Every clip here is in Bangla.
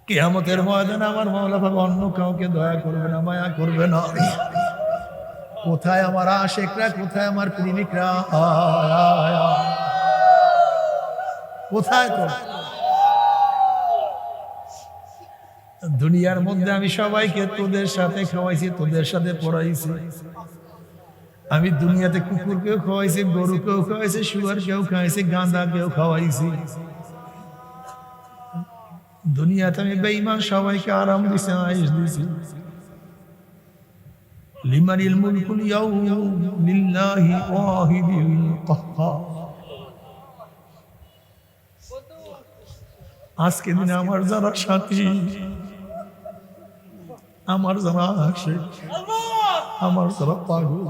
কিয়ামতের ময়দানে আমার মাওলা পাক অন্য কাউকে দয়া করবে না, মায়া করবে না। কোথায় আমার আশিকরা, কোথায় আমার প্রেমিকরা, কোথায়? তো দুনিয়ার মধ্যে আমি সবাইকে তোদের সাথে খাওয়াইছি, তোদের সাথে পড়াইছি। আমি দুনিয়াতে কুকুরকেও খাওয়াইছি, গরুকেও খাওয়াইছি, শুয়ারকেও খাওয়াইছি, গাঁদাকেও খাওয়াইছি। দুনিয়াতে আমি বেঈমান সবাইকে আরাম দিছি, আয়েশ দিছি। লিমানিল মুলকুল ইয়াউম লিল্লাহি ওয়াহিদিল কাহ্হার। আজকে দিনে আমার যারা সাথী, আমার যারা আশিক, আমার যারা পাগল,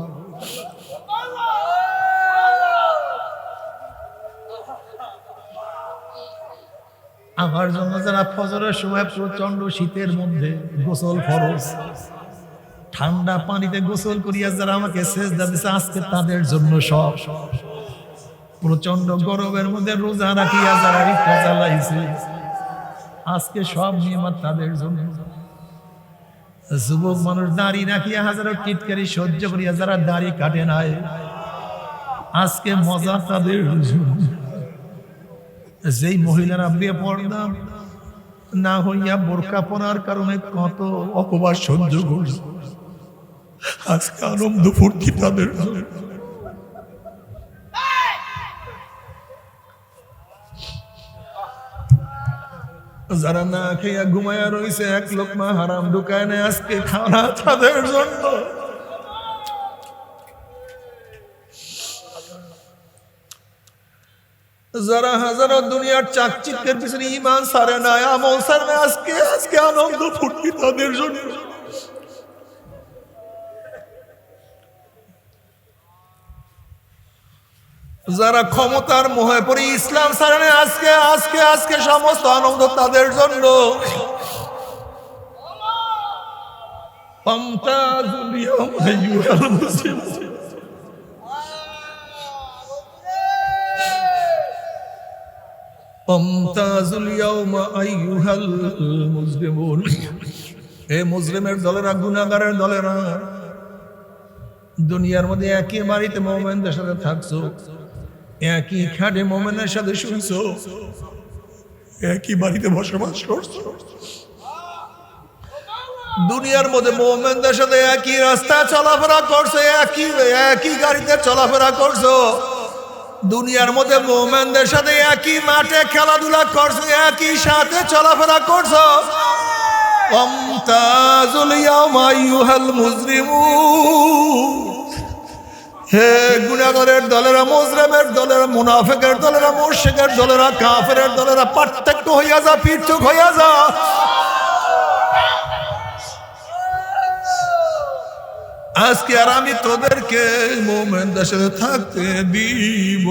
আমার জন্য যারা ফজরের সময় প্রচন্ড শীতের মধ্যে গোসল ফরজ, ঠান্ডা পানিতে গোসল করিয়া যারা আমাকে সেজদা দিছে, আজকে তাদের জন্য সব। প্রচন্ড গরমের মধ্যে রোজা রাখিয়া যারা রিক্সা চালাইছে, আজকে সব নিয়ামত তাদের জন্য। যুবক মানুষ দাড়ি রাখিয়া হাজারো টিটকারি সহ্য করিয়া যারা দাড়ি কাটে নাই, আজকে মজা তাদের জন্য। যেই মহিলারা বেপরদা না হইয়া বোরকা পরার কারণে কত অপবাদ সহ্য করছে, আজকে আনন্দ ফুর্তি তাদের জন্য। যারা না খেয়া ঘুমায়া রয়েছে, এক লোকমা হারাম ঢুকায় না, আজকে খানা তাদের জন্য। যারা হাজারো দুনিয়ার চাকচিক্যের পিছনে ঈমান সারে না, আমল সারে না, আজকে আনন্দ ফুর্তি তাদের জন্য। যারা ক্ষমতার মোহে পড়ে ইসলাম সারে না, আজকে সমস্ত আনন্দ তাদের জন্য। ফামতাজুল ইয়াওমা আইয়ুহাল মুসলিমুন। ফামতাজুল ইয়াওমা আইয়ুহাল মুজরিমুন। এ মুজরিমের দলেরা, গুনাহগারের দলেরা, দুনিয়ার মধ্যে একই বাড়িতে মুমিনদের সাথে থাকছো, একই খাটে মুমিনের সাথে শুনছো, একই বাড়িতে বসবাস করছো, দুনিয়ার মধ্যে মুমিনদের সাথে একই রাস্তা চলাফেরা করছো, একই গাড়িতে চলাফেরা করছো, দুনিয়ার মধ্যে মুমিনদের সাথে একই মাঠে খেলাধুলা করছো, একই সাথে চলাফেরা করছো। ফামতাজুল ইয়াওমা আইয়ুহাল মুজরিমুন। হে গুনাহগারের দলেরা, মুজরিমের দলেরা, মুনাফিকের দলেরা, মুশরিকের দলেরা, কাফেরের দলেরা, পার্থক্য হইয়া যা, পৃথক হইয়া যা। আজকে আর আমি তোদেরকে মুমিনদের সাথে থাকতে দিব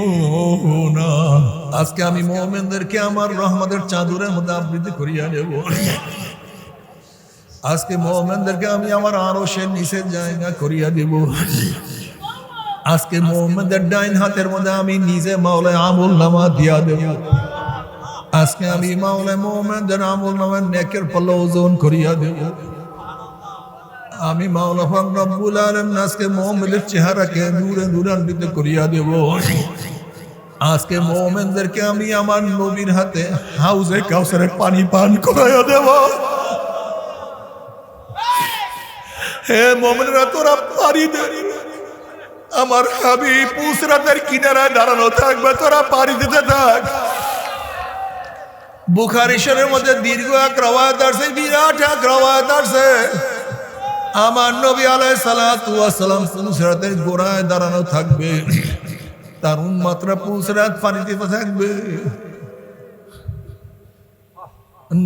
না। আজকে আমি মুমিনদেরকে আমার রহমতের চাদরের মধ্যে আবৃত করিয়া নেব। আজকে মুমিনদেরকে আমি আমার আরশের নিচে জায়গা করিয়া দেব। আজকে মুমিনদের ডাইন হাতের মধ্যে আমি নিজে মাওলা আমল নামা দিয়া দেব। আজকে আমি মাওলা মুমিনদের আমল নামা নেকের পাল্লা ওজন করিয়া দেব। আমি মাওলা পাক রব্বুল আলামিন আজকে মুমিনের চেহারাকে নূরে নূরান্বিত করিয়া দেব। আজকে মুমিনদেরকে আমি আমার নবীর হাতে হাউজে কাউসারের পানি পান করাইয়া দেব। হে মুমিনরা, তোরা পানি দে, আমার হাবিব পুসরাতের কিনারায় দাঁড়ানো থাকবে, তোরা পানি দিতে থাক। বুখারী শরীফের মধ্যে দীর্ঘ এক রওয়ায়াত আছে, বিরাট এক রওয়ায়াত আছে। আমার নবী আলাইহিস সালাতু ওয়াস সালাম পুসরাতের গোড়ায় দাঁড়ানো থাকবে, তার উম্মতরা পুসরাত পানি দিতে থাকবে।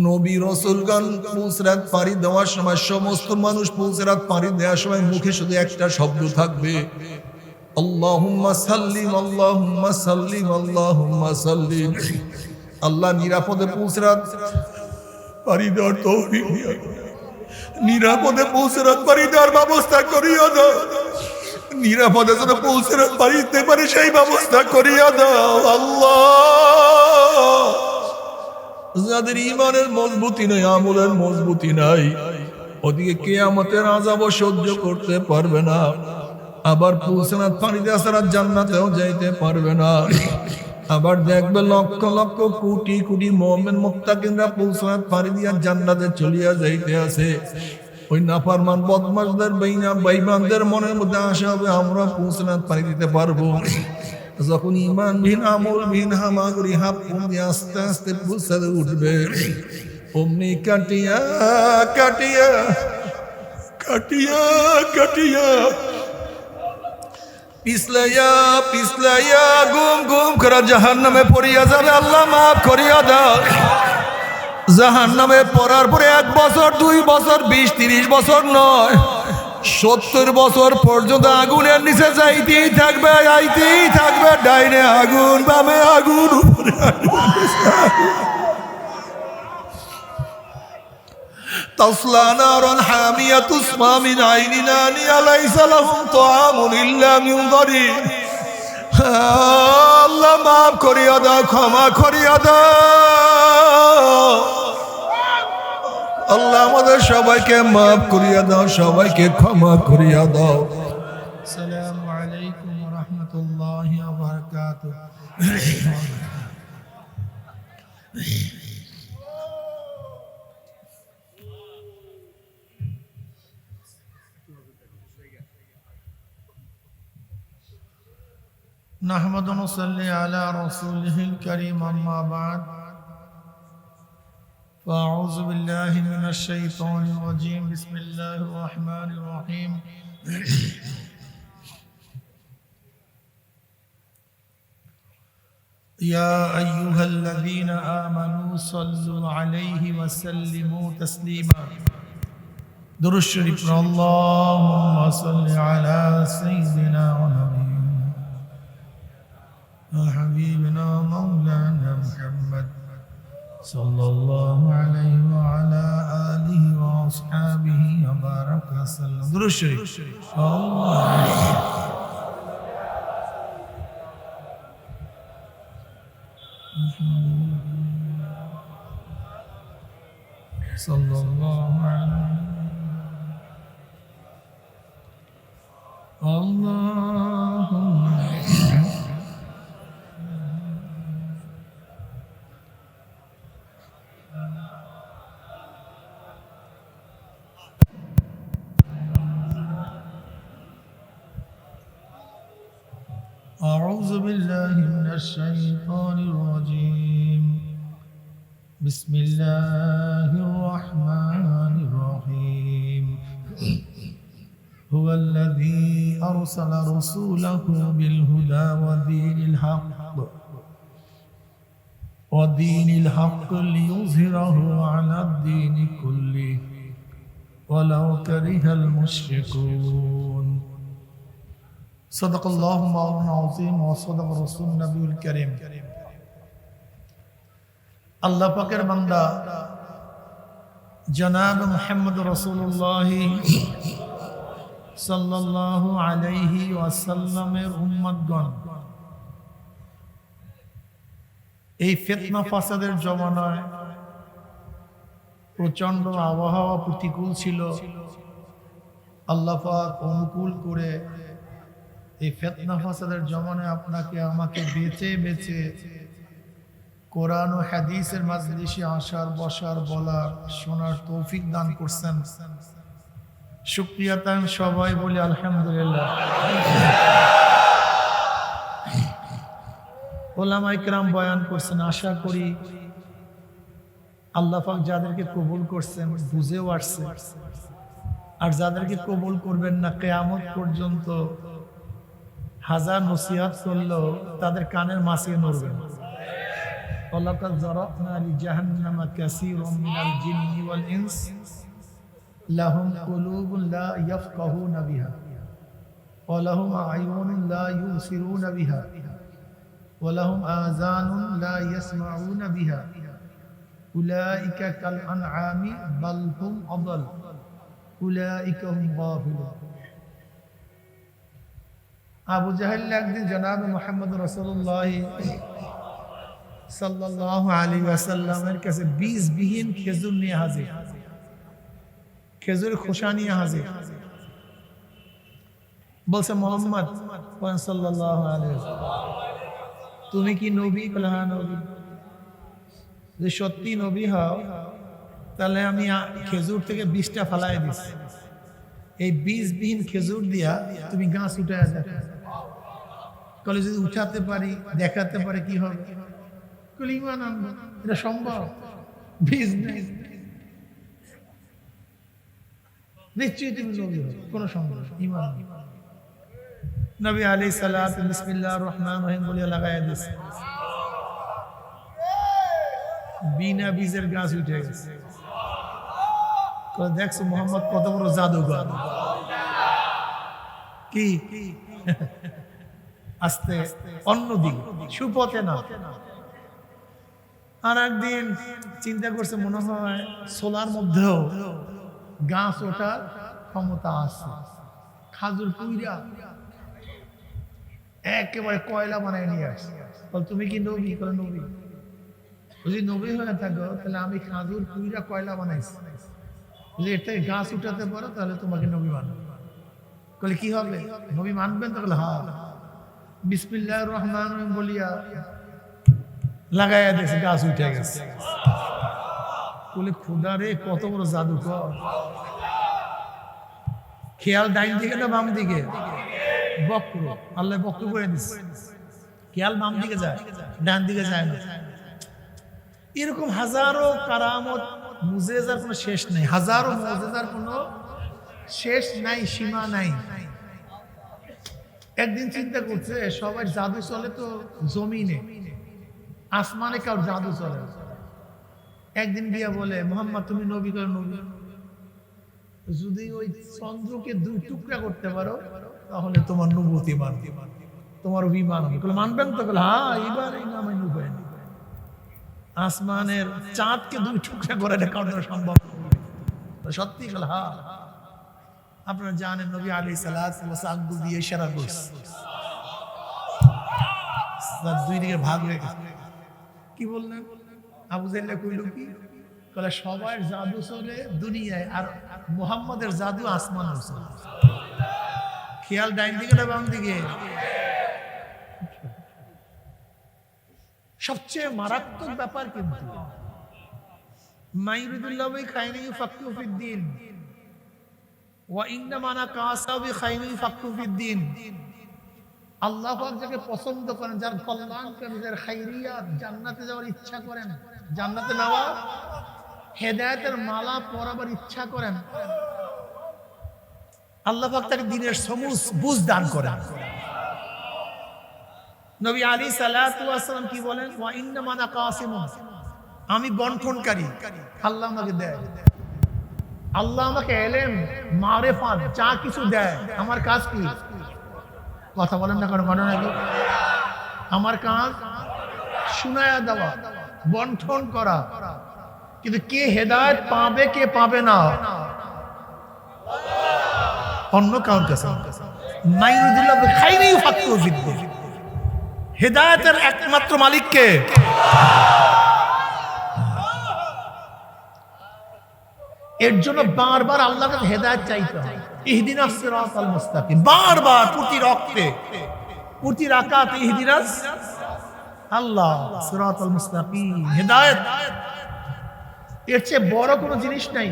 নবী রাসূলগণ পুসরাত পানি দেওয়ার সময়, সমস্ত মানুষ পুসরাত পানি দেওয়ার সময় মুখে শুধু একটা শব্দ থাকবে, আল্লাহুম্মা সাল্লিম, আল্লাহুম্মা সাল্লিম, আল্লাহুম্মা সাল্লিম। আল্লাহ নিরাপদে পুসরাত পানি দেওয়ার তৌফিক দিও, নিরাপদে পুসরাত পানি দেওয়ার ব্যবস্থা করিয়া দাও, নিরাপদে যেন পুসরাত পানি দিতে পারে সেই ব্যবস্থা করিয়া দাও। আল্লাহ যাদের ঈমানের মজবুতি নাই, আমলের মজবুতি নাই, ওদিকে কিয়ামতের আযাবও সহ্য করতে পারবে না, আবার পুলসিরাত পানি দিয়ে ছাড়া জান্নাতেও যাইতে পারবে না। আবার দেখবে লক্ষ লক্ষ কোটি কোটি মুমিন মুত্তাকিনরা পুলসিরাত পানি দিয়ে জান্নাতে চলিয়া যাইতে আছে। ওই নাফরমান বদমাশদের বেঈমানদের মনের মধ্যে আশা হবে আমরা পুলসিরাত পানি দিতে পারবো। যখন ঈমানহীন আমলহীন হামাগুড়ি হাফ দিয়ে আস্তে আস্তে পুলসিরাতে উঠবে, অমনি কাটিয়া কাটিয়া কাটিয়া কাটিয়া পিছলাইয়া পিছলাইয়া গুম গুম করে জাহান্নামে পড়িয়া যাবে। আল্লাহ মাফ করিয়া দাও। জাহান্নামে পড়ার পরে 1 বছর 2 বছর 20-30 বছর নয়, 70 বছর পর্যন্ত আগুনের নিচে যাইতেই থাকবে, যাইতেই থাকবে। ডাইনে আগুন, বামে আগুন, উপরে আগুন। تصلى نارا حامية تسقى من عين آنية ليس لهم طعام إلا من ضريع। আল্লাহ মাফ করিয়া দাও, ক্ষমা করিয়া দাও। আল্লাহ আমাদের সবাইকে মাফ করিয়া দাও, সবাইকে ক্ষমা করিয়া দাও। আসসালামু আলাইকুম ওয়া রাহমাতুল্লাহি ওয়া বারাকাতুহু। نحمد ونصلي على رسوله الكريم أما بعد فأعوذ بالله من الشيطان الرجيم بسم الله الرحمن الرحيم يا أيها الذين آمنوا صلوا عليه وسلموا تسليما درود شريف اللهم صل على سيدنا ونبينا حبيبنا مولانا محمد صلى الله عليه وعلى آله وأصحابه وبارك وسلم درود شريف صلى الله عليه اللهم أعوذ بالله من الشيطان الرجيم بسم الله الرحمن الرحيم هو الذي أرسل رسوله بالهدى ودين الحق ليظهره على الدين كله ولو كره المشركون صدق الله مولانا العظيم وصدق رسول النبي الكريم আল্লাহ পাকের বান্দা জনাব মুহাম্মদ রাসূলুল্লাহ সাল্লাল্লাহু আলাইহি ওয়াসাল্লামের উম্মতগণ এই ফিতনা ফাসাদের জমানায় প্রচন্ড আবহাওয়া প্রতিকূল ছিল। আল্লাহ পাক অনুকূল করে এই ফিতনা ফাসাদের জমানায় আপনাকে আমাকে বেঁচে বেঁচে কোরআন ও হাদিসের মাজলিসে আসার, বসার, বলার, শোনার তৌফিক দান করছেন। শুকরিয়া তান সবাই বলি আলহামদুলিল্লাহ। ওলামা ইকরাম বয়ান করছেন, আশা করি আল্লাহ পাক যাদেরকে কবুল করছেন বুঝেও আসছে, আর যাদেরকে কবুল করবেন না কিয়ামত পর্যন্ত হাজার নসিহত করলেও তাদের কানের মাছিয়ে নড়বে না। ওয়ালাকাদ যারানা লিজাহান্নামা কাসীরাম মিনাল জিন্নি ওয়াল ইনস লাহুম কুলুবুন লা ইয়াফকাহুনা বিহা ওয়া লাহুম আ'য়ুনুন লা ইউবসিরুনা বিহা ওয়া লাহুম আযানুন লা ইয়াসমাউনা বিহা উলাইকা কাল আনআমি বাল হুম আদাল উলাইকা হুম গাফিলুন। আবু জাহেল একদিন জনাব মুহাম্মদ রাসূলুল্লাহ সাল্লাল্লাহু আলাইহি ওয়াসাল্লামের কাছে বীজবিহীন খেজুর নিয়ে হাজির, খেজুর খোসা নিয়ে হাজির। বলছে মোহাম্মদ সাল্লাল্লাহু আলাইহি ওয়াসাল্লাম, তুমি কি নবী? বলে হ্যাঁ নবী। যদি সত্যি নবী হও তাহলে আমি খেজুর থেকে বীজটা ফালাই দিছি, এই বীজবিহীন খেজুর দিয়া তুমি গাছ উঠে যাবে। কলে যদি উঠাতে পারি, দেখাতে পারে কি হবে? কলে ইমান আনবো, এটা সম্ভব? বীজ নেই, নিশ্চয়ই তুমি নবী হবে, কোনো সম্ভব ইমান। নবী আলাইহিস সালাতু বিসমিল্লাহির রহমানির রহিম বলে লাগায়া দিছে, বিনা বীজের গাছ উঠে গেছে। দেখছো মোহাম্মদ কত বড় জাদুঘর। কি আস্তে অন্যদিকে সুপথে না। আর একদিন চিন্তা করছে, মনে হয় সোলার মধ্যেও গাছ ওঠার ক্ষমতা আছে। খাজুর পুইরা একেবারে কয়লা বানায় নিয়ে আসে। তুমি কি নবী? করে নবী। যদি নবী হয়ে থাকো তাহলে আমি খাজুর পুইরা কয়লা বানাইছি, যদি এর থেকে গাছ উঠাতে পারো তাহলে তোমাকে নবী মানবে। বলে কি হবে? নবী মানবেন? তো বলে হ্যাঁ। বিসমিল্লাহির রহমানির রহিম বলিয়া লাগাইয়া দিয়েছে, গাছ উঠে গেছে। বলে খুদা রে, কত বড় জাদুকর। খেয়াল ডাইন দিকে না বাম দিকে? বক্র। আল্লাহ বক্র করে দিচ্ছে, খেয়াল বাম দিকে যায়, ডান দিকে যায় না। এরকম হাজারো কারামত মুজিজার কোনো শেষ নেই, হাজারো মুজিজার কোনো শেষ নাই, সীমা নাই। একদিন চিন্তা করছে, সবাই জাদু চলে তো জমিনে, আসমানে কার জাদু চলে। একদিন গিয়া বলে, মোহাম্মদ তুমি নবী? করে নবী। যদি ওই চন্দ্রকে দুই টুকরা করতে পারো তাহলে তোমার নবুয়তি মানবে, তোমার অভিমান হবে। মানবেন তো? হ্যাঁ, এবার এই নামে নবী। আসমানের চাঁদকে দুই টুকরা করে কারণ সম্ভব সত্যি? হ্যাঁ। আপনারা জানেন নবী আলাইহিস সালাতু ওয়াস সালাম আঙ্গুল দিয়ে ইশারা করছে, দুই দিকে ভাগ হয়ে গেছে। কি বললেন? আবু জাহেল কইল কি? কলে সবার জাদু চলে দুনিয়ায়, আর মুহাম্মাদের জাদু আসমানে চলে। খেয়াল ডাইন দিকে না বাম দিকে? সবচেয়ে মারাত্মক ব্যাপার কিন্তু মাইরুদুল্লাহ খাইনি ফাক্কু ফিদ্দিন ওয়া ইন্নামা আনা কাসাবি খাইনি ফাক্কু ফিদ্দিন। আল্লাহ পাক যাকে পছন্দ করেন, যার কল্যাণ করেন, যার খাইরিয়াত, জান্নাতে যাওয়ার ইচ্ছা করেন, জান্নাতে নেওয়া, হেদায়েতের মালা পরাবার ইচ্ছা করেন, আল্লাহ পাক তাকে দ্বীনের সমুজ বুঝ দান করেন। নবী আলাইহিস সালাতু ওয়াস সালাম কি বলেন? ওয়া ইন্নামা আনা কাসিমুন, আমি বন্টনকারী। আল্লাহ আমাকে দেয়, আল্লাহ আমাকে ইলম, মারিফাত যা কিছু দেয়। আমার কাজ কি? কথা বলেন না কারণ ঘটনা কি? আমার কাজ শোনায়া দেওয়া, বন্টন করা। কিন্তু কে হেদায়েত পাবে, কে পাবে না, অন্য কারোর কাছে। মাইরুদুল্লাহ খাইরি ফাক্কু ফিদ্দিন, হেদায়েতের একমাত্র মালিক কে? এর জন্য বারবার আল্লাহর কাছে হেদায়েত চাইতে হয়। ইহদিনাস সিরাতাল মুস্তাকিম, বারবার প্রতি রক্তে, প্রতি রাকাতে ইহদিনাস আল্লাহ সিরাতাল মুস্তাকিম, হেদায়েত। এর চেয়ে বড় কোনো জিনিস নাই।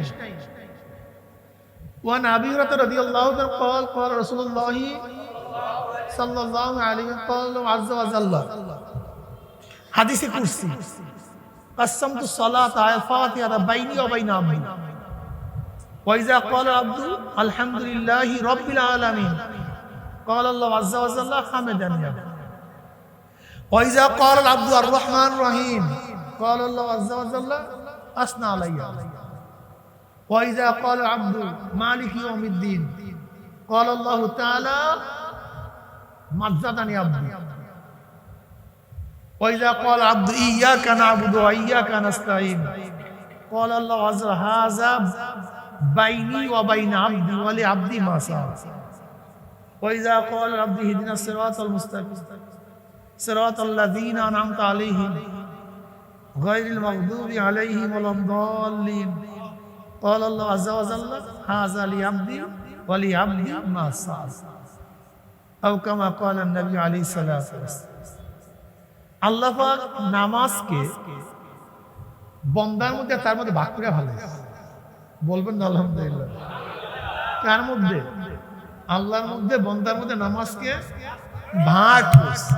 ওয়ান আবি হুরায়রা রাদিয়াল্লাহু তাআলা قال قال رسول الله صلى الله عليه وسلم عز وجل হাদিসে কুরসি قسمت الصلاة على الفاتحة بيني وبين عبدي وإذا قال العبد الحمد لله رب العالمين قال الله عز وجل حمدني وإذا قال العبد الرحمن الرحيم قال الله عز وجل أثنى علي وإذا قال العبد مالك يوم الدين قال الله تعالى مجدني عبدي وإذا قال العبد إياك نعبد وإياك نستعين قال الله عز وجل هذا بيني وبين عبدي ولعبدي ما سأل وإذا قال العبد اهدنا الصراط المستقيم صراط الذين أنعمت عليهم গায়রিল মাগদুবি আলাইহিম ওয়ালাদ-দাল্লিন قال الله عز وجل هذا لعبدي ولعبدي ما سأل أو كما قال النبي عليه الصلاة والسلام আল্লাহ পাক নামাজকে বন্দার মধ্যে তার মধ্যে ভাগ করে ভালো বলবেন না আলহামদুলিল্লাহ। কার মধ্যে? আল্লাহর মধ্যে বন্দার মধ্যে নামাজকে ভাগ করছে।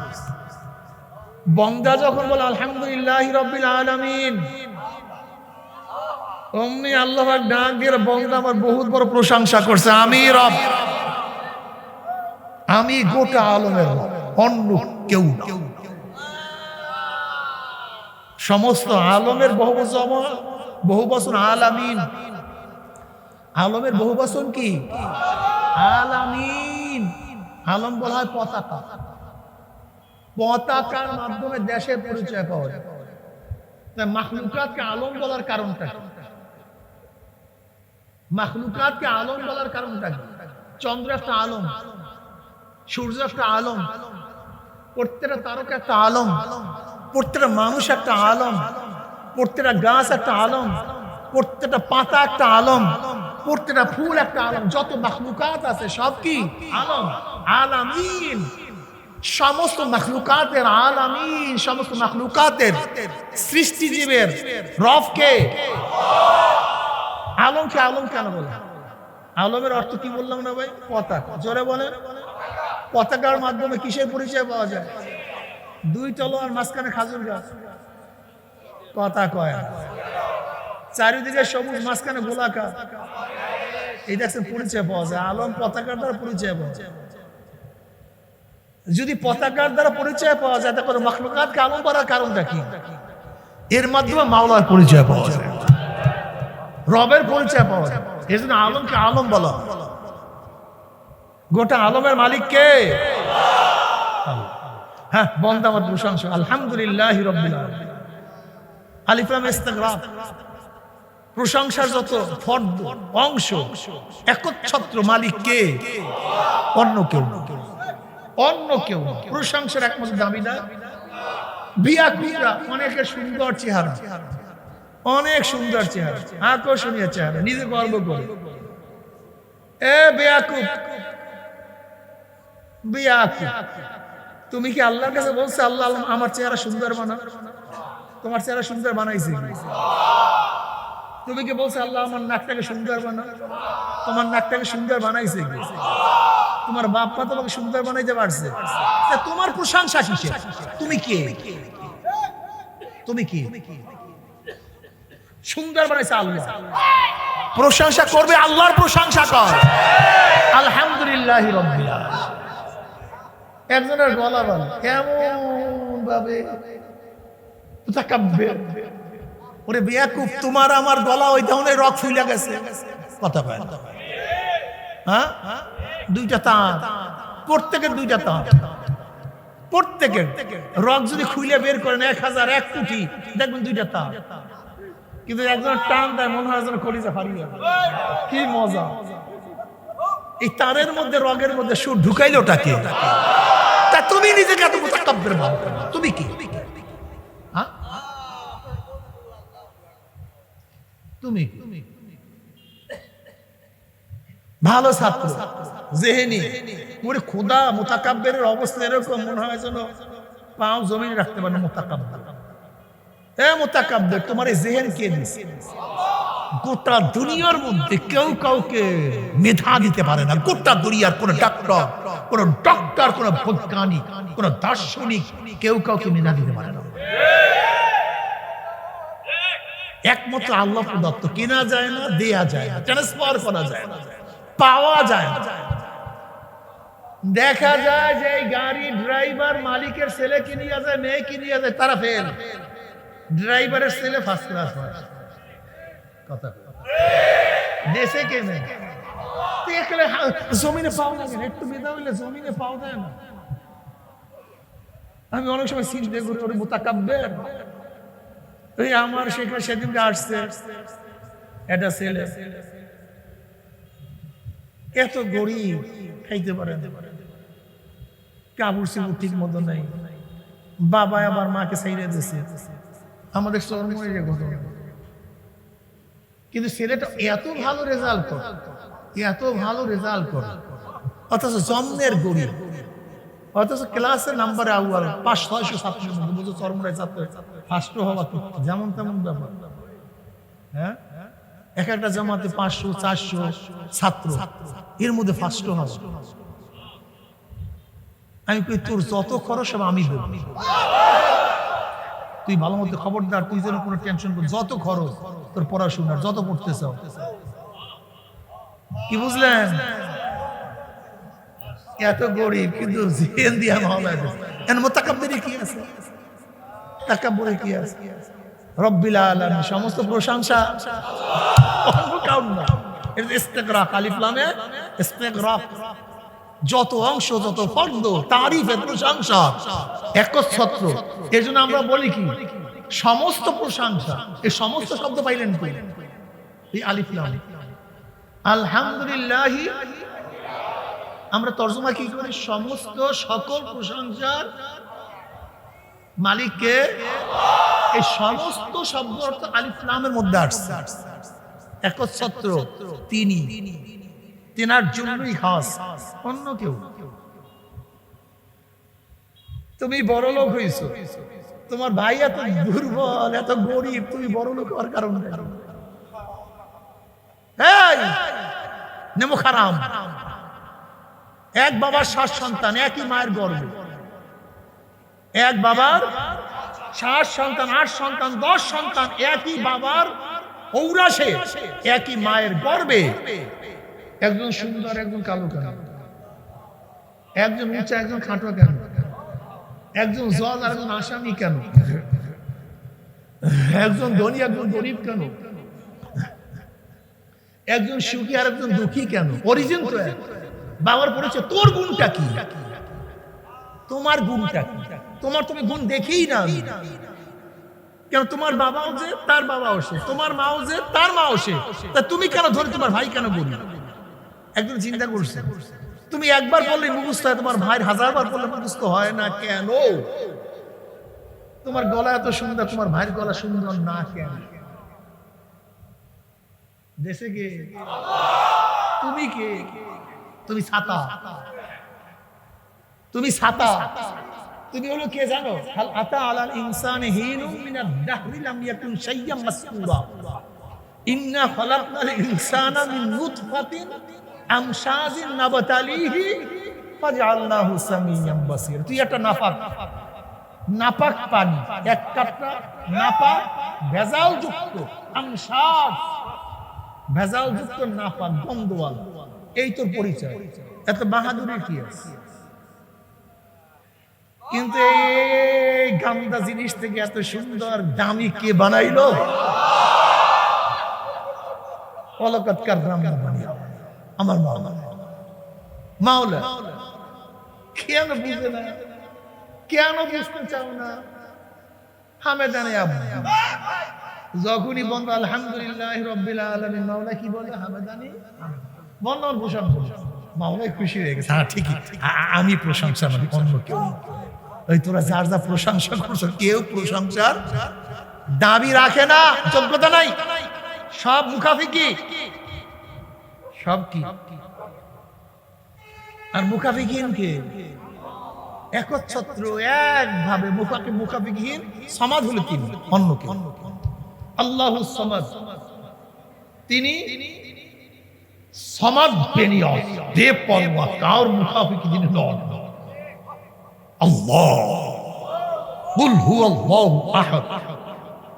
বন্দা যখন বলে আলহামদুলিল্লাহি রাব্বিল আলামিন, অমনি আল্লাহ পাক ডাক দিয়ে বন্দা আমার বহুত বড় প্রশংসা করছে, আমি রব, আমি গোটা আলমের রব, অন্য কেউ না। সমস্ত আলমের বহু বচন আলামিন। আলমের বহু বচন কি? আলামিন। আলম বলা হয় পতাকা। পতাকার মাধ্যমে দেশের পরিচয় পাওয়া যায়। তাই মাখলুকাতকে আলম বলার কারণটা কি? মাখলুকাতকে আলম বলার কারণটা কি? চন্দ্র একটা আলম, সূর্য একটা আলম, প্রত্যেকটা তারকা একটা আলম, প্রত্যেকটা মানুষ একটা আলম, প্রত্যেকটা গাছ একটা আলম, প্রত্যেকটা পাতা একটা আলম, প্রত্যেকটা ফুল একটা আলম। যত মাখলুকাত আছে সব কি আলম, আলামিন। সমস্ত মাখলুকাতের আলামিন, সমস্ত মাখলুকাতের সৃষ্টিজীবের রবকে আলমকে আলম কেন বলে? আলমের অর্থ কি বললাম না ভাই? পতাকা। জোরে বলেন। পতাকার মাধ্যমে কিসের পরিচয় পাওয়া যায়? দুই তলোয়ার মাঝখানে খাজুর গাছ, কথা কয়। চারিদিকে সবুজ, মাঝখানে গোলাকার, এই দেখছেন পরিচয় পাওয়া যায়। আলম পতাকার দ্বারা পরিচয় পাওয়া যায়। যদি পতাকার দ্বারা পরিচয় পাওয়া যায় তাহলে মাখলুকাতকে আলম করার কারণটা কি? এর মাধ্যমে মাওলার পরিচয় পাওয়া যায়, রবের পরিচয় পাওয়া যায়। এই জন্য আলমকে আলম বলা। গোটা আলমের মালিক কে? হ্যাঁ, বন্দা আমার প্রশংসা আলহামদুলিল্লাহি রাব্বিল আলামিন। আলিফ লাম ইস্তিগরাক, প্রশংসার যত ফর্দ অংশ একচ্ছত্র মালিক কে? অন্য কেউ, অন্য কেউ। প্রশংসার একমাত্র দাবিদার বিয়াকুরা। অনেকের সুন্দর চেহারা, অনেক সুন্দর চেহারা, আকর্ষণীয় চেহারা, নিজে গর্ব করে। এ বেয়াকুব, বেয়াকুব, তুমি কি আল্লাহর কাছে বলছো আল্লাহ আমার চেহারা সুন্দর বানা? তোমার চেহারা সুন্দর বানাইছে? তুমি কি বলছো আল্লাহ আমার নাকটাকে সুন্দর বানা? তোমার নাকটাকে সুন্দর বানাইছে? তোমার বাপ্পা তোমাকে সুন্দর বানাইতে পারছে? তোমার প্রশংসা কিসে? তুমি কে? তুমি কি? সুন্দর বানাইছে আল্লাহ, প্রশংসা করবে আল্লাহর প্রশংসা কর আলহামদুলিল্লাহি রাব্বিল আলামিন। একজনের গলা বল কেমন ভাবে মুতাকাব্বির। ওরে বেয়াকুব, তোমার আমার গলা ওই ধরনের রক ফুলে গেছে, কথা বলে। হ্যাঁ, দুইটা তাঁত, প্রত্যেকের দুইটা তাঁত, প্রত্যেকের রক যদি খুলে বের করেন 1001 কোটি, দেখবেন দুইটা তাঁত। কিন্তু একজন টান দেয়, মনে হয় যেন কলিজা ফারিয়ে যাবে। কি মজা! এই তারের মধ্যে, রগের মধ্যে সুর ঢুকাইলোটা কে? তা তুমি নিজেকে এত মুতাকাব্বির ভাবো, তুমি কি? হ্যাঁ, তুমি ভালো ছাত্র, জেহেনি। ওরে খোদা, মুতাকাব্বিরের অবস্থা এরকম, মনে হয় যেন পাও জমিনে রাখতে পারে না। মুতাকাব্বির, এ মুতাকাব্বির, তোমার এই জেহেন কে দিছে? গোটা দুনিয়ার মধ্যে কেউ কাউকে মেধা দিতে পারে না। গোটা দুনিয়ার কোন ডক্টর, কোন বৈজ্ঞানিক, কোন দার্শনিক কেউ কাউকে মেধা দিতে পারে না। একমাত্র আল্লাহ প্রদত্ত, কেনা যায় না, দেয়া যায় না, ট্রান্সফার করা যায় না, পাওয়া যায় না। দেখা যায় যে গাড়ি ড্রাইভার মালিকের ছেলে কিনিয়া যায়, মেয়ে কিনিয়া যায়, তারা ফেল। ড্রাইভারের ছেলে ফার্স্ট ক্লাস হয়। কথা দেশে কেনে দেখলে জমিনে পাও না, একটু বেদা হইলে জমিনে পাও যায় না। আমি অনেক সময় চিন্তা করি, ওরে মুতাকাব্বির। ওই আমার সেখানে সেদিনকে আসছে একটা ছেলে, এত গরিব, খাইতে পারে না, কাপড় চোপড় ঠিক মতো নাই, বাবা আবার মাকে ছাইড়ে দিয়েছে, আমাদের চরমনের যে ঘটনা, কিন্তু ছেলেটা এত ভালো রেজাল্ট করে, এত ভালো রেজাল্ট করে, অথচ জন্মের গরিব, অথচ ক্লাসের নাম্বারে আউয়াল 500-600 ছাত্রের মধ্যে বুঝো চরমরায় ছাত্র ফার্স্ট হওয়া তো যেমন তেমন ব্যাপার। হ্যাঁ, এক একটা জামাতে 500-400 ছাত্র, এর মধ্যে ফার্স্ট হওয়া। আমি কই তোর যত খরচ সব আমি দেব, তুই ভালো মতো খবরদার, তুই যেন কোনো টেনশন কর, যত খরচ তোর পড়াশোনার, যত পড়তে চাও। কি বুঝলেন? এত গরিব কিন্তু জেন দিয়া মাওলা দেন। এর মুতাকাব্বিরে কি আছে? তাকাব্বুরে কি আছে? রব্বিল আলামিন, সমস্ত প্রশংসা অন্য কাউর না। এর ইস্তিগরাক, আলিফ লামে ইস্তিগরাক, যত অংশ, যত ফর্দ, তারিফের প্রশংসা একচ্ছত্র। এই জন্য আমরা বলি কি সমস্ত প্রশংসা, এই সমস্ত শব্দ পাইলেন কই? এই আলিফ লাম। আলহামদুলিল্লাহ আমরা তর্জমা কি করি? সমস্ত সকল প্রশংসার মালিককে। এই সমস্ত শব্দ অর্থ আলিফ লামের মধ্যে আসছে, একচ্ছত্র, তিনি, তেনার জন্যই খাস, অন্য কেউ। তুমি বড় লোক হইছো, তোমার ভাই এত দুর্বল, এত গরিব, তুমি বড় লোক হওয়ার কারণ নেমো খারাম। এক বাবার 7 সন্তান, একই মায়ের গর্ভে, এক বাবার 7 সন্তান, 8 সন্তান, 10 সন্তান, একই বাবার ঔরাসে, একই মায়ের গর্ভে। একজন সুন্দর, একজন কালো কেন? একজন উঁচা, একজন খাটো কেন? একজন জজ আর একজন আসামি কেন? একজন ধনী, একজন গরিব কেন? একজন সুখী আর একজন দুঃখী কেন? অরিজিন তো এক। বাবার পরিচয়। তোর গুণটা কি? তোমার গুণটা কি? তোমার তুমি গুণ দেখেই না কেন? তোমার বাবাও যে, তার বাবাও সে, তোমার মাও যে, তার মাও সে, তা তুমি কেন ধরে তোমার ভাই কেন বলি? একজন চিন্তা করছে, তুমি একবার বললে মুখস্থ হয়, তোমার ভাইয়ের 1000 বার বললে মুখস্থ হয় না কেন? তোমার গলা এত সুন্দর, তোমার ভাইয়ের গলা সুন্দর না কেন? দেশে কে? তুমি কে? তুমি ছাতা, তুমি ছাতা, তুমি হলো কে জানো? হাল আতা আলাল ইনসানি হিনুম মিনাদ দাহরি লাম ইয়াকুন শাইয়্যাম মাসকুরা ইন্না খালাকনাল ইনসানা মিন নুতফাতিন আমশাজিন নাবতালিহি ফাজআলনাহু সামিয়্যাম বাসীর। তুই একটা নাপাক পানি, এক কাটরা নাপাক ভেজাল যুক্ত আমশাজ, ভেজাল যুক্ত নাপাক গন্ধওয়াল, এই তোর পরিচয়। এত বাহাদুরি কি আছে? কিন্তু এই গান্দা জিনিস থেকে এত সুন্দর দামি কে বানাইলো? ওয়ালাকাদ কাররামনা বানি আদম, আমার মাওলা। কেন বুঝে না? কেন বুঝতে চাও না? হামেদানে আব্দু, যখনই বন্ধ আলহামদুলিল্লাহ রাব্বিল আলামিন, মাওলা কি বলে? হামেদানি, বন্ধন প্রশংসা। মাওলাই খুশি হয়ে গেছে। হ্যাঁ ঠিকই, আমি প্রশংসা মানে অন্য কেউ। ওই তোরা যার যা প্রশংসা করছো, কেউ প্রশংসার দাবি রাখে না, যোগ্যতা নাই, সব মুখাফিকি। সব কি? আর মুখাফিকিন কে? একচ্ছত্র, একভাবে মুখাফিকিন। সমাদ হলো তিনি, অন্য কে? আল্লাহুস সামাদ, তিনি সমাদ বেনিয়াস, বেপরোয়া, কার মুখাফিকি যিনি নন। আল্লাহ, কুল হুয়াল্লাহু আহাদ,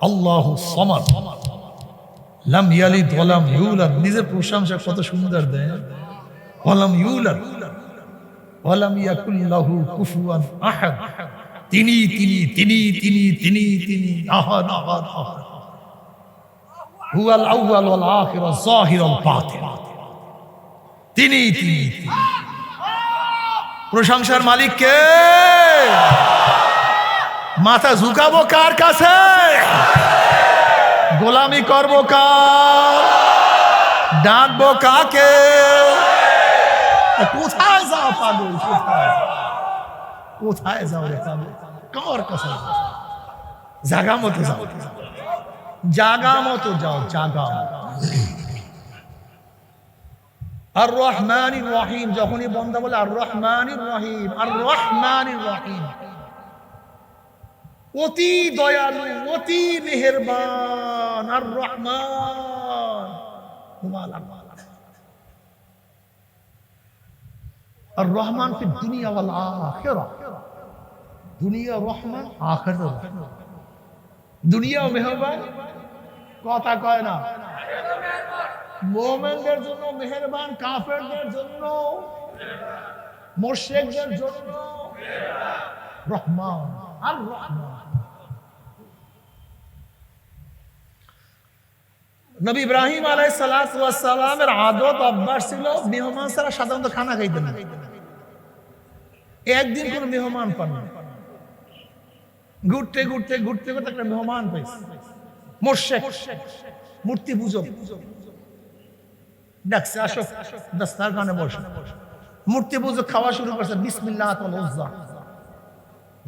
আল্লাহুস সামাদ, লাম ইয়ালিদ ওয়া লাম ইউলাদ। নিজের প্রশংসা কত সুন্দর দেয়। ওয়া লাম ইউলাদ ওয়া লাম ইয়াকুল লাহু কুফুয়ান আহাদ। তিনি তিনি তিনি তিনি তিনি তিনি আহাদ আহাদ আহাদ। হুয়াল আউয়াল ওয়াল আখির ওয়াল যাহির ওয়াল বাতিন। তিনি তিনি। প্রশংসার মালিক কে? মাথা ঝুঁকাবো কার কাছে? গোলামি করবো কার? ডাকবো কাকে? কোথায় যাও পাগল? কোথায় যাও রে পাগল? কার কাছে? জাগা মতো যাও, জাগা মতো যাও, জাগা। আর রহমানির রহিম, যখনই বন্দা বলে আর রহমানির রহিম, আর রহমানির রহিম, অতি দয়ালু, অতি মেহেরবান, আর রহমান, আর রহমান ফি দুনিয়া ওয়াল আখিরা, দুনিয়া রহমান, আখিরা রহমান। দুনিয়া মেহেরবান, কথা কয় না, মুমিনদের জন্য মেহেরবান, কাফেরদের জন্য, মুশরিকদের জন্য রহমান, আর রহমান। নবী ইব্রাহিম আলাইহিস সালাতু ওয়াস সালামের আদত অভ্যাস ছিল মেহমান ছাড়া সাধারণত খানা খাইতেন না। একদিন কোন মেহমান পান না, ঘুরতে ঘুরতে ঘুরতে ঘুরতে একটা মেহমান পাইছে, মুশরিক, মূর্তি পূজক, ডাকছে আসো দস্তরখানে বসো। মূর্তি পূজক খাওয়া শুরু করছে, বিসমিল্লাহ ওয়াল উজ্জা,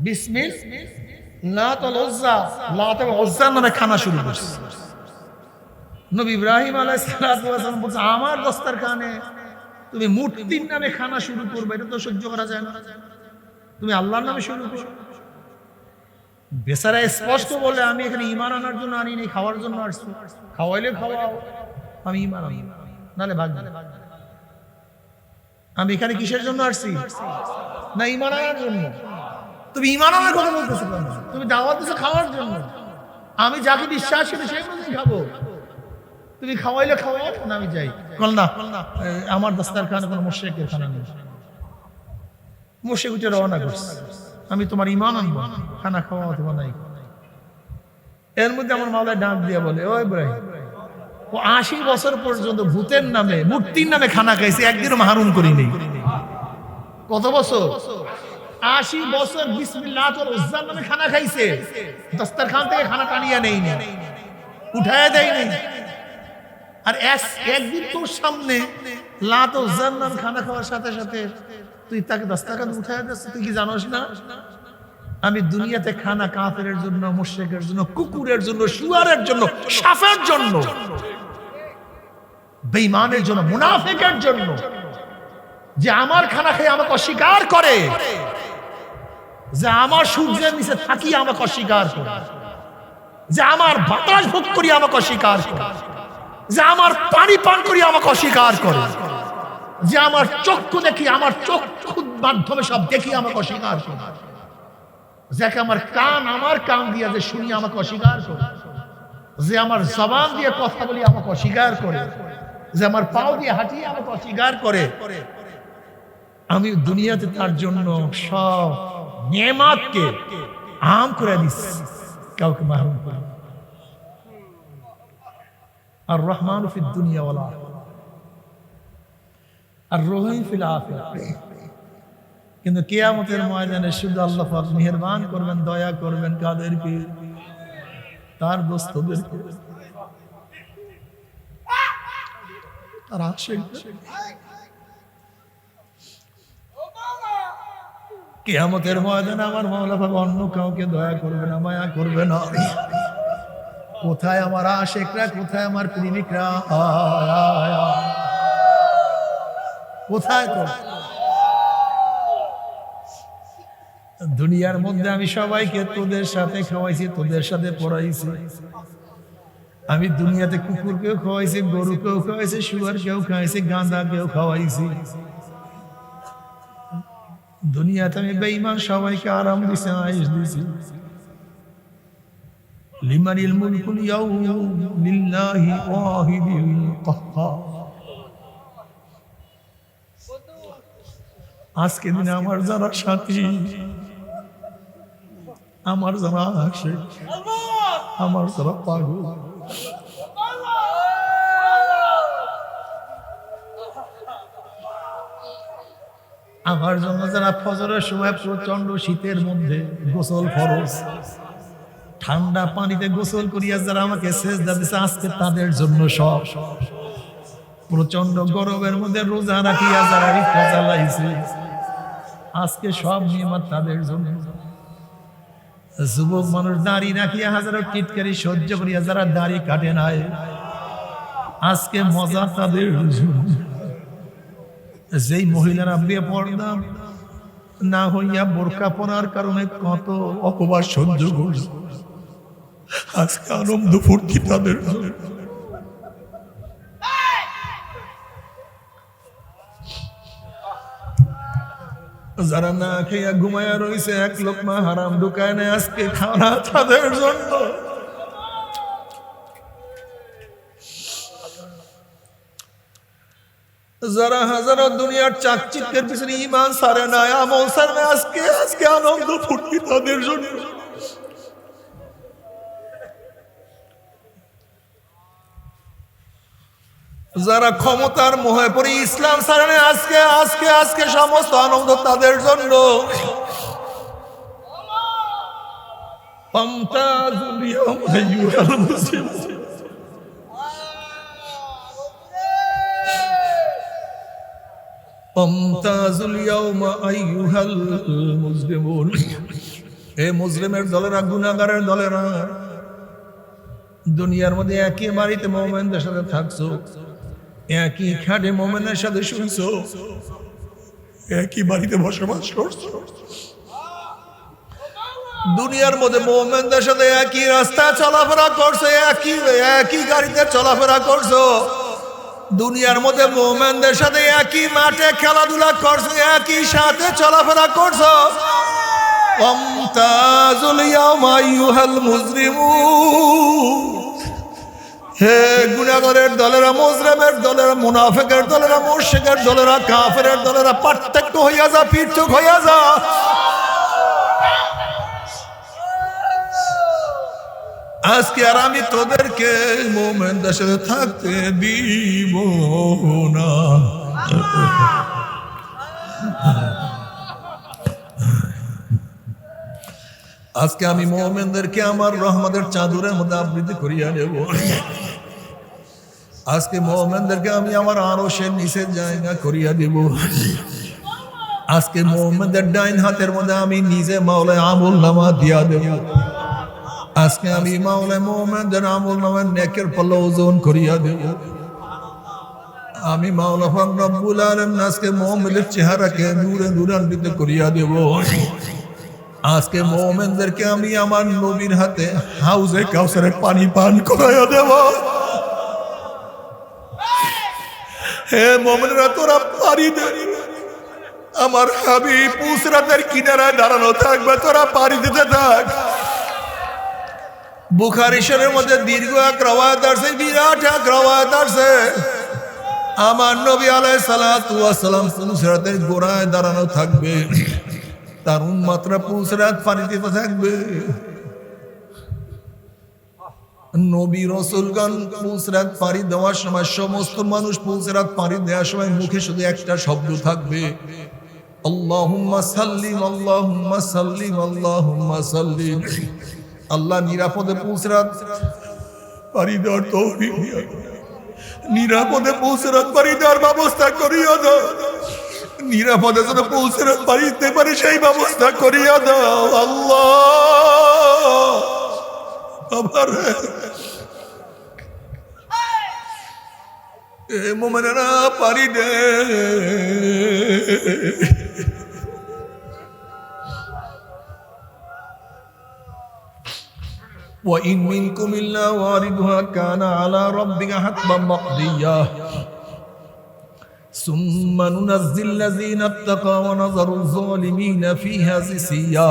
বিসমিল্লাহ ওয়াল উজ্জা, লাত ওয়াল উজ্জা নামে খানা শুরু করছে। নবী ইব্রাহিম আলাইহিস সালাতু ওয়াস সালাম বলছে, আমার দস্তরখানে তুমি মূর্তির নামে খানা শুরু করবে, এটা তো সহ্য করা যায় না, তুমি আল্লাহর নামে শুরু করো। বেচারা স্পষ্ট বলে, আমি এখানে ঈমান আনার জন্য আনি নাই, খাওয়ার জন্য আসছি, খাওয়াইলে খাওয়াও, আমি ঈমান আনি নালে ভাগ। আমি এখানে কিসের জন্য আসছি? না ঈমান আনার জন্য। তুমি ঈমান আনার কথা বলতেছো কেন? তুমি দাওয়াত দিছো খাওয়ার জন্য। আমি যাকে বিশ্বাস করি সেই মতই খাবো, তুমি খাওয়াইলে খাওয়াও, না আমি যাই। বল না আমার দস্তরখানে কোনো মুশরিকের খানা নেই। মুশরিক উঠে রওনা করছে, আমি তোমার ঈমান আনবো, খানা খাওয়া তোমার নাই। এর মধ্যে আমার মাওলানা ডাক দিয়া বলে, ও ইব্রাহিম, ও 80 বছর পর্যন্ত ভূতের নামে, মূর্তির নামে খানা খাইছে, একদিনও মাহরুম করি নেই। কত বছর? 80 বছর বিসমিল্লাহ ওয়াল উজ্জা নামে খানা খাইছে, দস্তরখান থেকে খানা টানিয়া নেই না, উঠায়া দেয় নাই। আর একদিন তোর সামনে লাত ও উজ্জার নাম খানা খাওয়ার সাথে সাথে তুই তাকে দস্তরখান উঠায়া দিচ্ছিস। তুই কি জানোস না আমি দুনিয়াতে খানা কাফেরের জন্য, মুশরিকের জন্য, কুকুরের জন্য, শুয়ারের জন্য, সাপের জন্য, বেঈমানের জন্য, মুনাফিকের জন্য, যে আমার খানা খেয়ে আমাকে অস্বীকার করে, যে আমার সূর্যের নিচে থাকি আমাকে অস্বীকার করে, যে আমার বাতাস ভোগ করি আমাকে অস্বীকার করে, যে আমার পানি পান করি আমাকে অস্বীকার করে, যে আমার চক্ষু দেখি, আমার চক্ষুর মাধ্যমে সব দেখি আমাকে অস্বীকার করে, যাকে আমার কান দিয়ে যে শুনি আমাকে অস্বীকার করে, যে আমার জবান দিয়ে কথা বলি আমাকে অস্বীকার করে, যে আমার পাও দিয়ে হাঁটি আমাকে অস্বীকার করে, আমি দুনিয়াতে তার জন্য সব নেয়ামতকে আম করে দিচ্ছি, কাউকে মাহরুম করে। আর রহমান ফিদ দুনিয়া ওয়াল আখিরা, আর রহিম ফিল আখিরা। কিন্তু কিয়ামতের ময়দানে শুধু আল্লাহ পাক মেহেরবান করবেন, দয়া করবেন কাদেরকে? তার দোস্তদেরকে, তার আশিকদের। কিয়ামতের ময়দানে আমার মাওলা পাক অন্য কাউকে দয়া করবে না, মায়া করবে না। কোথায় আমার আশিকরা, কোথায় আমার প্রেমিকরা, কোথায়? তো দুনিয়ার মধ্যে আমি সবাইকে তোদের সাথে খাওয়াইছি, তোদের সাথে পড়াইছি। আমি দুনিয়াতে কুকুরকেও খাওয়াইছি, গরুকেও খাওয়াইছি, শুয়ারকেও খাওয়াইছি, গাঁদাকেও খাওয়াইছি। দুনিয়াতে আমি বেঈমান সবাইকে আরাম দিছি, আয়েশ দিছি। লিমানিল মুলকুল ইয়াউম লিল্লাহি ওয়াহিদিল কাহ্হার। আজকে দিনে আমার যারা সাথী, আমার যারা আশিক, আমার যারা পাগল, আমার জন্য যারা ফজরের সময় প্রচন্ড শীতের মধ্যে গোসল ফরজ, ঠান্ডা পানিতে গোসল করিয়া যারা আমাকে সেজদা দিছে, আজকে তাদের জন্য সব। প্রচন্ড গরমের মধ্যে রোজা রাখিয়া যারা রিক্সা চালাইছে, আজকে সব নিয়ামত তাদের জন্য। যুবক মানুষ দাড়ি রাখিয়া হাজারো টিটকারি সহ্য করিয়া যারা দাড়ি কাটে নাই, আজকে মজা তাদের। যেই মহিলারা বেপরদা না হইয়া বোরকা পরার কারণে কত অপবাদ সহ্য করছে, আজকে আনন্দ ফুর্তি তাদের। যারা না খেয়া ঘুমায়া রয়েছে, এক লোকমা হারাম ঢুকায় না, আজকে খাওয়া তাদের জন্য। যারা হাজারো দুনিয়ার চাকচিক্যের পিছনে ঈমান সারে না, আমল সারে না, আজকে আনন্দ ফুর্তি তাদের জন্য। যারা ক্ষমতার মোহে পড়ে ইসলাম সারে না, আজকে সমস্ত আনন্দ তাদের জন্য। ফামতাজুল ইয়াওমা আইয়ুহাল মুসলিমুন। ফামতাজুল ইয়াওমা আইয়ুহাল মুসলিমুন। এ মুসলিমের দলেরা, গুনাহগারের দলেরা, দুনিয়ার মধ্যে একই বাড়িতে মুমিনদের সাথে থাকছো, একই খাটে মুমিনের সাথে শুইছো, একই বাড়িতে বসবাস করছো, দুনিয়ার মধ্যে মুমিনদের সাথে একই রাস্তা চলাফেরা করছো, একই গাড়িতে চলাফেরা করছো, দুনিয়ার মধ্যে মুমিনদের সাথে একই মাঠে খেলাধুলা করছো, একই সাথে চলাফেরা করছো। ফামতাজুল ইয়াওমা আইয়ুহাল মুজরিমুন। হে গুনাহগারের দলেরা, মুজরিমের দলেরা, মুনাফিকের দলেরা, মুশরিকের দলেরা, কাফেরের দলেরা, পার্থক্য হইয়া যা, পৃথক হইয়া যা। আজকে আর আমি তোদেরকে মুমিনদের সাথে থাকতে দিব না। আজকে আমি মুমিনদেরকে আমার রহমতের চাদরের মধ্যে আবৃত করিয়া নেব। আজকে মুমিনদেরকে আমি আমার আরশের নিচে জায়গা করিয়া দেব। আজকে মুমিনদের ডাইন হাতের মধ্যে আমি নিজে মাওলায় আমলনামা দিয়া দেব। আজকে আমি মাওলায় মুমিনদের আমলনামার নেকের পাল্লা ওজন করিয়া দেব। আমি মাওলা পাক রব্বুল আলামিন আজকে মুমিনের চেহারাকে নূরে নূরান্বিত করিয়া দেব। আজকে মুমিনদেরকে আমি আমার নবীর হাতে হাউজে কাউসারের পানি পান করাইয়া দেব। হে মুমিনরা, তোরা পারি দে, আমার হাবিব পুসরাতের কিনারায় দাঁড়ানো থাকবে, তোরা পারি দিতে থাক। বুখারী শরীফের মধ্যে দীর্ঘ এক রওয়ায়াত আছে, বিরাট এক রওয়ায়াত আছে। আমার নবী আলাইহিস সালাতু ওয়াস সালাম পুসরাতের গোড়ায় দাঁড়ানো থাকবে, তার উম্মতরা পুসরাত পানি দিতে থাকবে। নবী রাসূলগণ পুসরাত পানি দেওয়ার সময়, সমস্ত মানুষ পুসরাত পানি দেওয়ার সময় মুখে শুধু একটা শব্দ থাকবে, আল্লাহুম্মা সাল্লিম, আল্লাহুম্মা সাল্লিম, আল্লাহুম্মা সাল্লিম। আল্লাহ নিরাপদে পুসরাত পানি দেওয়ার তৌফিক দিও, নিরাপদে পুসরাত পানি দেওয়ার ব্যবস্থা করিয়া দাও, নিরাপদে যেন পুসরাত পানি দিতে পারে সেই ব্যবস্থা করিয়া দাও। আল্লাহ আবার এ মুমিনেরা পানি দে। وَإِن مِّنكُمْ إِلَّا وَارِدُهَا كَانَ عَلَى رَبِّكَ حَتْمًا مَقْضِيًّا ثُمَّ نُنَجِّي الَّذِينَ اتَّقَوْا وَنَذَرُ الظَّالِمِينَ فِيهَا جِثِيًّا।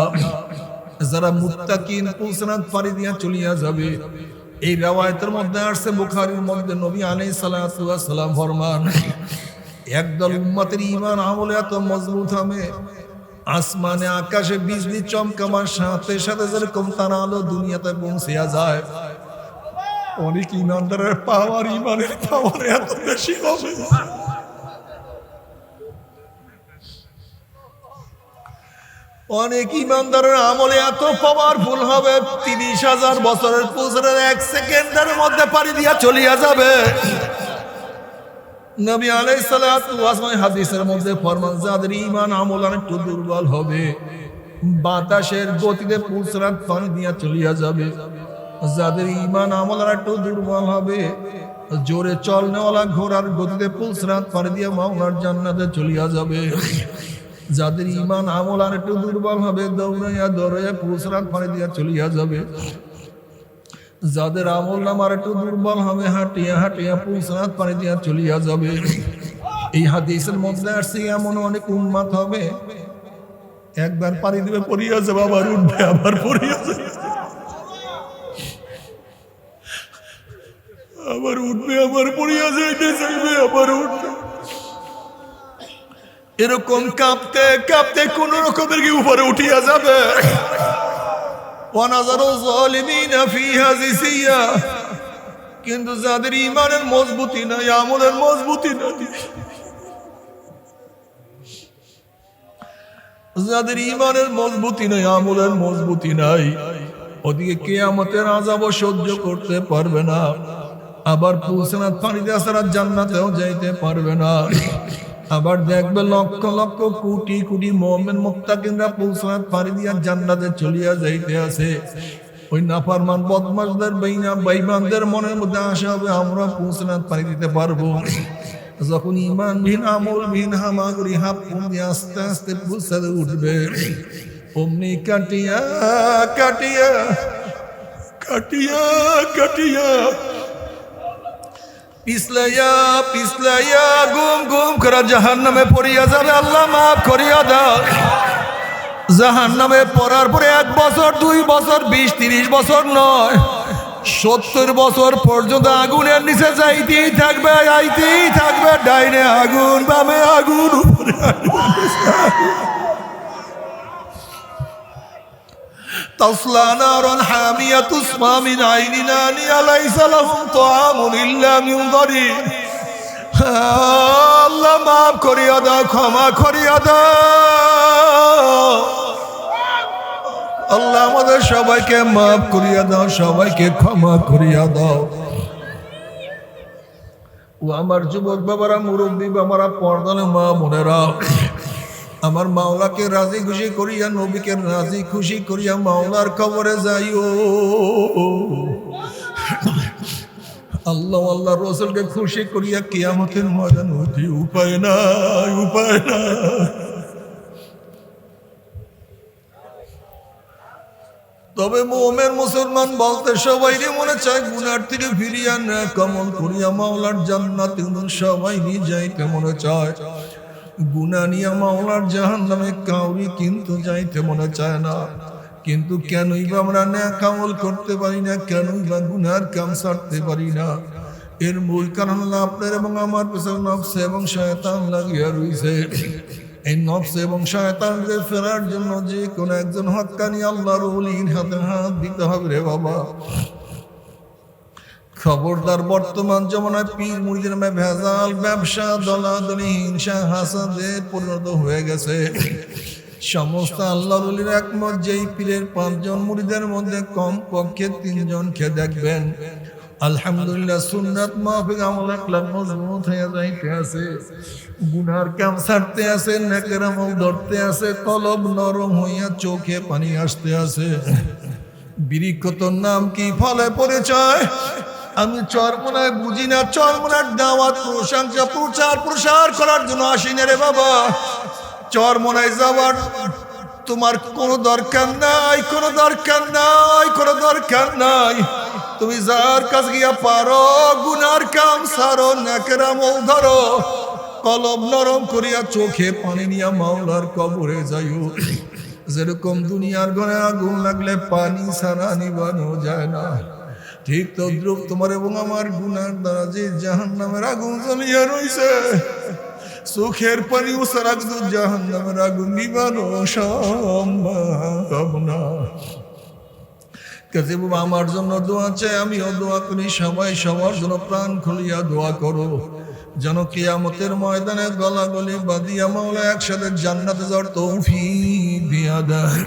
যারা মুত্তাকিন পুসরাত পানি দিয়া চলিয়া যাবে। এই riwayতের মধ্যে আসছে, বুখারীর মধ্যে নবী আলাইহিস সালাতু ওয়াস সালাম ফরমান, একদল উম্মতের ঈমান আমলে এত মজবুত হবে, আসমানে আকাশে বিজলি চমকাবার সাথে সাথে যেরকম তারা আলো দুনিয়াতে পৌঁছিয়া যায়, অনেক ঈমানদারের পাওয়ার, ঈমানের পাওয়ার এত বেশি হবে। অনেক ঈমানদারের আমলে এত পাওয়ারফুল হবে, ৩০,০০০ বছরের পুসরাত ১ সেকেন্ডের মধ্যে পাড়ি দিয়া চলিয়া যাবে। নবী আলাইহিস সালাতু ওয়াস সালাম হাদিসের মধ্যে ফরমান, যাদের ঈমান আমল একটু দুর্বল হবে, বাতাসের গতিতে পুলসরাত পানি দিয়া চলিয়া যাবে। যাদের ঈমান আমল আর একটু দুর্বল হবে, জোরে চলনেওয়ালা ঘোড়ার গতিতে পুলসরাত পানি দিয়া মাওলার জান্নাতে চলিয়া যাবে। যাদের ঈমান আমল আর একটু দুর্বল হবে, দৌড়াইয়া দৌড়াইয়া পুলসরাত পানি দিয়া চলিয়া যাবে। যাদের আমল নাম আর একটু দুর্বল হবে, হাঁটিয়া হাঁটিয়া পুলসরাত পানি দিয়া চলিয়া যাবে। এই হাদিসের মধ্যে আসছে এমন অনেক উম্মত হবে, একবার পানি দিবে পড়িয়া যাবে, আবার উঠবে, আবার পড়িয়া যাবে, আবার উঠবে, আবার পড়িয়া যাইতে চাইবে, আবার উঠবে। এরকম কাঁপতে কাঁপতে কোন রকমের কি উপরে উঠিয়া যাবে। কিন্তু যাদের ঈমানের মজবুতি নাই, আমলের মজবুতি নাই, যাদের ঈমানের মজবুতি নাই, আমলের মজবুতি নাই, ওদিকে কিয়ামতের আযাব সহ্য করতে পারবে না, আবার পুলসরাত পানি দিয়ে ছাড়া জান্নাতেও যাইতে পারবে না। আবার দেখবে লক্ষ লক্ষ কোটি কোটি মুমিন মুত্তাকিনরা পুলসরাত পানি দিয়া জান্নাতে চলিয়া যাইতে আছে। ওই নাফরমান বদমাশদের বেঈমানদের মনের মধ্যে আশা হবে আমরা পুলসরাত পানি দিতে পারবো। যখন ঈমানহীন আমলহীন হামাগুড়ি হাঁপুন দিয়ে আস্তে আস্তে পুলসরাতে উঠবে, অমনি কাটিয়া কাটিয়া কাটিয়া কাটিয়া পিছলাইয়া পিছলাইয়া গুম গুম করে জাহান্নামে পড়িয়া যাবে। আল্লাহ মাফ করিয়া দাও। জাহান্নামে পড়ার পরে 1 বছর 2 বছর 20-30 বছর নয়, 70 বছর পর্যন্ত আগুনের নিচে যাইতেই থাকবে, যাইতেই থাকবে। ডাইনে আগুন, বামে আগুন, উপরে আগুন। তাসলা নারান হামিয়া তুসমা মিন আইনিন আনিয়া লাইসা লাহুম তাআমুন ইল্লা মিন দারিন। আল্লাহ মাফ করিয়া দাও, ক্ষমা করিয়া দাও। আল্লাহ আমাদের সবাইকে মাফ করিয়া দাও, সবাইকে ক্ষমা করিয়া দাও। ও আমার যুবক বাবারা, মুরব্বী বাবারা, পর্দানে মা বোনেরা, আমার মাওলাকে রাজি খুশি করিয়া, নবীকে রাজি খুশি করিয়া মাওলার কবরে যাইও। আল্লাহ আল্লাহ রাসূলকে খুশি করিয়া কিয়ামতের ময়দান উঠি। উপায় নাই, উপায় নাই। তবে মুমিন মুসলমান বলতে সবাইরই মনে চায় গুনার থেকে ফিরিয়া না কমল করিয়া মাওলার জান্নাতে সবাই যাইতে মনে চায়। গুনাহ নিয়া মাওলার জাহান্নামে কাউরি কিন্তু যাইতে মনে চায় না। কিন্তু কেনই বা আমরা নেক আমল করতে পারি না, কেনই বা গুনার কাম ছাড়তে পারি না? এর মূল কারণ হলো আপনার এবং আমার পেছনে নফস এবং শয়তান লাগিয়া রইছে। এই নফস এবং শয়তানকে ফেরার জন্য যে কোনো একজন হক্কানি আল্লাহর ওলির হাতে হাত দিতে হবে রে বাবা। খবরদার, বর্তমান জমানায় পীর মুরিদের ভেজাল ব্যবসা, দলাদলি, হিংসা, হাসাদে পরিণত হয়ে গেছে। সমস্ত আল্লাহর ওলির একমত, যেই পীরের 5 জন মুরিদের মধ্যে কম পক্ষে 3 জনকে দেখবেন আলহামদুলিল্লাহ সুন্নাত মাফিক আমল আখলাক মজবুত হয়ে যাইতে আছে, গুনার কাম ছাড়তে আছে, নেকের আমল ধরতে আছে, কলব নরম হইয়া চোখে পানি আসতে আছে। বিরিক্ষতর নাম কি, ফলে পরিচয়? আমি চরমনায় বুঝি না, চরমনার দাওয়াত প্রশংসা প্রচার করার জন্য আসি না রে বাবা। চরমনায় যাওয়ার তোমার কোনো দরকার নাই, কোনো দরকার নাই, কোনো দরকার নাই। তুমি যার কাছে গিয়া পারো গুনার কাম সারো, নেকের আমল ধরো, কলব নরম করিয়া চোখে পানি নিয়া মাওলার কবরে যাইও। যেরকম দুনিয়ার ঘরে আগুন লাগলে পানি ছাড়া নিবানো যায় না, ঠিক তদ্রুপ তোমার এবং আমার গুনার দ্বারা যে জাহান্নামের আগুন জ্বলিয়া রইছে, চোখের পানি ছাড়া কিন্তু জাহান্নামের আগুন নিবানো সম্ভব না। কাজে বাবা, আমার জন্য দোয়া চাই, আমিও দোয়া করি, সবাই সবার জন্য প্রাণ খুলিয়া দোয়া করো, যেন কিয়ামতের ময়দানে গলাগলি বাঁধিয়া মাওলা একসাথে জান্নাতে যাওয়ার তৌফিক দিয়া দেয়।